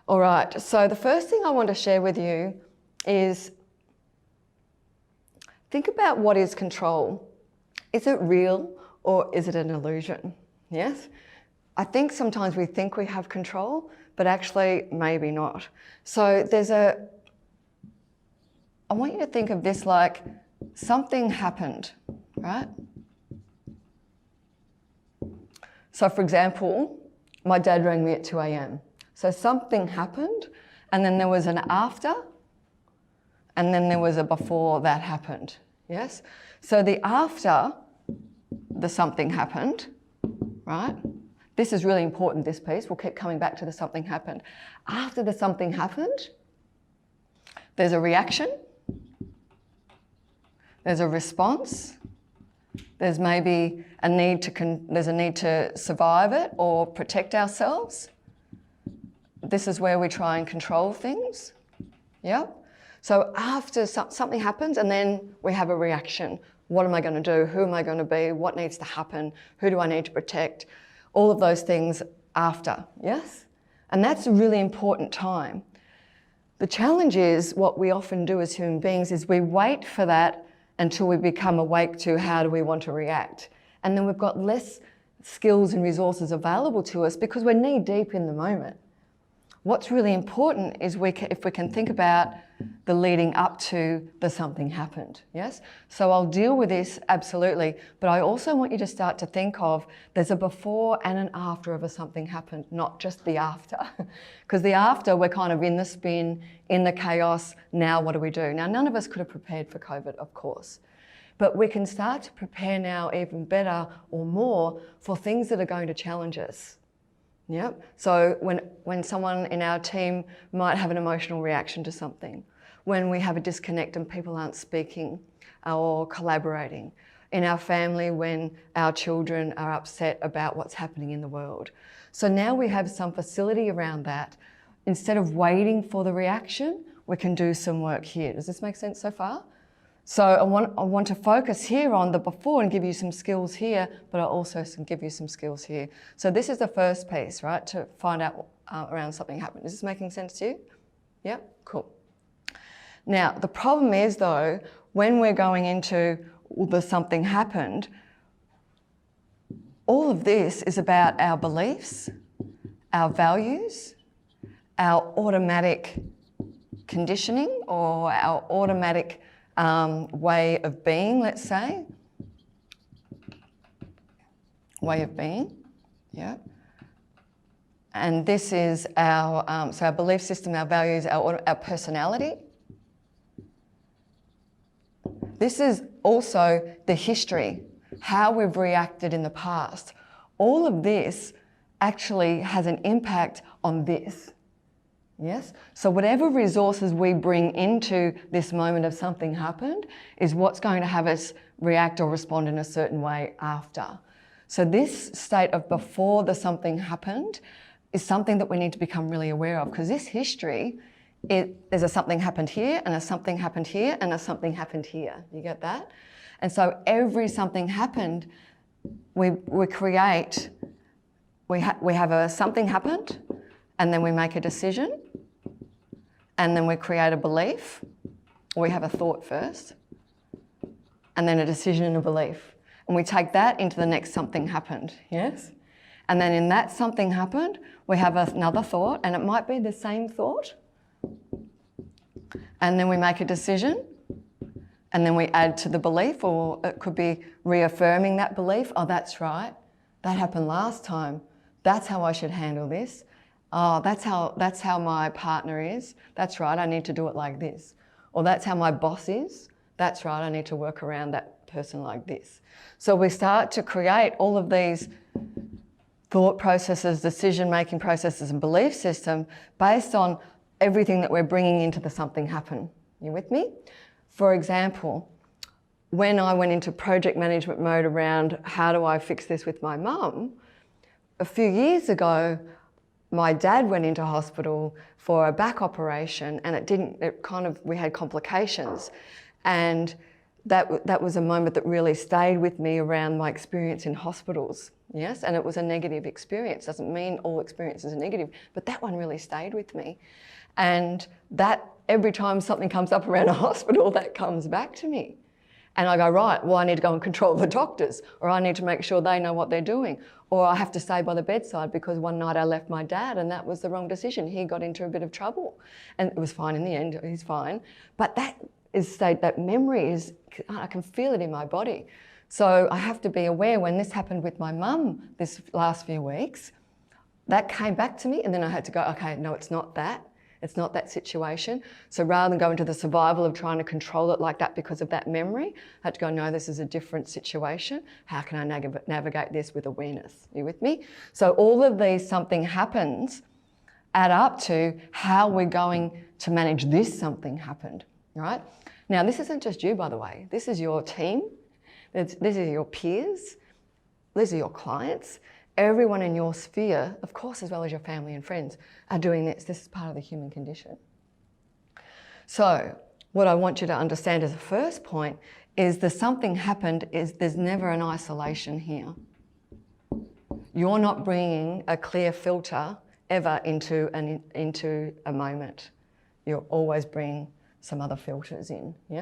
All right, so the first thing I want to share with you is think about what is control. Is it real or is it an illusion? Yes? I think sometimes we think we have control, but actually maybe not. So I want you to think of this like something happened, right? So for example, my dad rang me at 2 a.m. So something happened, and then there was an after, and then there was a before that happened, yes? So the after the something happened, right? This is really important, this piece. We'll keep coming back to the something happened. After the something happened, there's a reaction, there's a response, there's maybe a need to survive it or protect ourselves. This is where we try and control things. Yeah? So after something happens, and then we have a reaction. What am I going to do? Who am I going to be? What needs to happen? Who do I need to protect? All of those things after, yes? And that's a really important time. The challenge is what we often do as human beings is we wait for that until we become awake to how do we want to react. And then we've got less skills and resources available to us because we're knee deep in the moment. What's really important is if we can think about the leading up to the something happened, yes? So I'll deal with this, absolutely, but I also want you to start to think of there's a before and an after of a something happened, not just the after. Because the after, we're kind of in the spin, in the chaos, now what do we do? Now, none of us could have prepared for COVID, of course, but we can start to prepare now even better or more for things that are going to challenge us. Yep. So when someone in our team might have an emotional reaction to something, when we have a disconnect and people aren't speaking or collaborating, in our family when our children are upset about what's happening in the world. So now we have some facility around that. Instead of waiting for the reaction, we can do some work here. Does this make sense so far? So I want to focus here on the before and give you some skills here, but I'll also give you some skills here. So this is the first piece, right, to find out around something happened. Is this making sense to you? Yeah, cool. Now, the problem is though, when we're going into the something happened, all of this is about our beliefs, our values, our automatic conditioning or our automatic way of being, let's say. Way of being, yeah. And this is our, so our belief system, our values, our personality. This is also the history, how we've reacted in the past. All of this actually has an impact on this. Yes? So whatever resources we bring into this moment of something happened is what's going to have us react or respond in a certain way after. So this state of before the something happened is something that we need to become really aware of, because this history, there's a something happened here and a something happened here and a something happened here. You get that? And so every something happened, we have a something happened, and then we make a decision, and then we create a belief. We have a thought first, and then a decision and a belief. And we take that into the next something happened, yes? And then in that something happened, we have another thought, and it might be the same thought. And then we make a decision, and then we add to the belief, or it could be reaffirming that belief. Oh, that's right. That happened last time. That's how I should handle this. Oh, that's how my partner is. That's right, I need to do it like this. Or that's how my boss is. That's right, I need to work around that person like this. So we start to create all of these thought processes, decision-making processes and belief system based on everything that we're bringing into the something happen. You with me? For example, when I went into project management mode around how do I fix this with my mum, a few years ago, my dad went into hospital for a back operation, and we had complications. And that was a moment that really stayed with me around my experience in hospitals. Yes, and it was a negative experience. Doesn't mean all experiences are negative, but that one really stayed with me. And that every time something comes up around a hospital, that comes back to me. And I go, right, well, I need to go and control the doctors, or I need to make sure they know what they're doing, or I have to stay by the bedside because one night I left my dad and that was the wrong decision. He got into a bit of trouble and it was fine in the end, he's fine. But that memory is, I can feel it in my body. So I have to be aware when this happened with my mum this last few weeks, that came back to me and then I had to go, okay, no, it's not that. It's not that situation. So rather than go into the survival of trying to control it like that because of that memory, I had to go, no, this is a different situation. How can I navigate this with awareness? Are you with me? So all of these something happens add up to how we're going to manage this something happened, right? Now, this isn't just you, by the way. This is your team. This is your peers. These are your clients. Everyone in your sphere, of course, as well as your family and friends, are doing this. This is part of the human condition. So what I want you to understand as a first point is the something happened is there's never an isolation here. You're not bringing a clear filter ever into a moment. You'll always bring some other filters in. Yeah?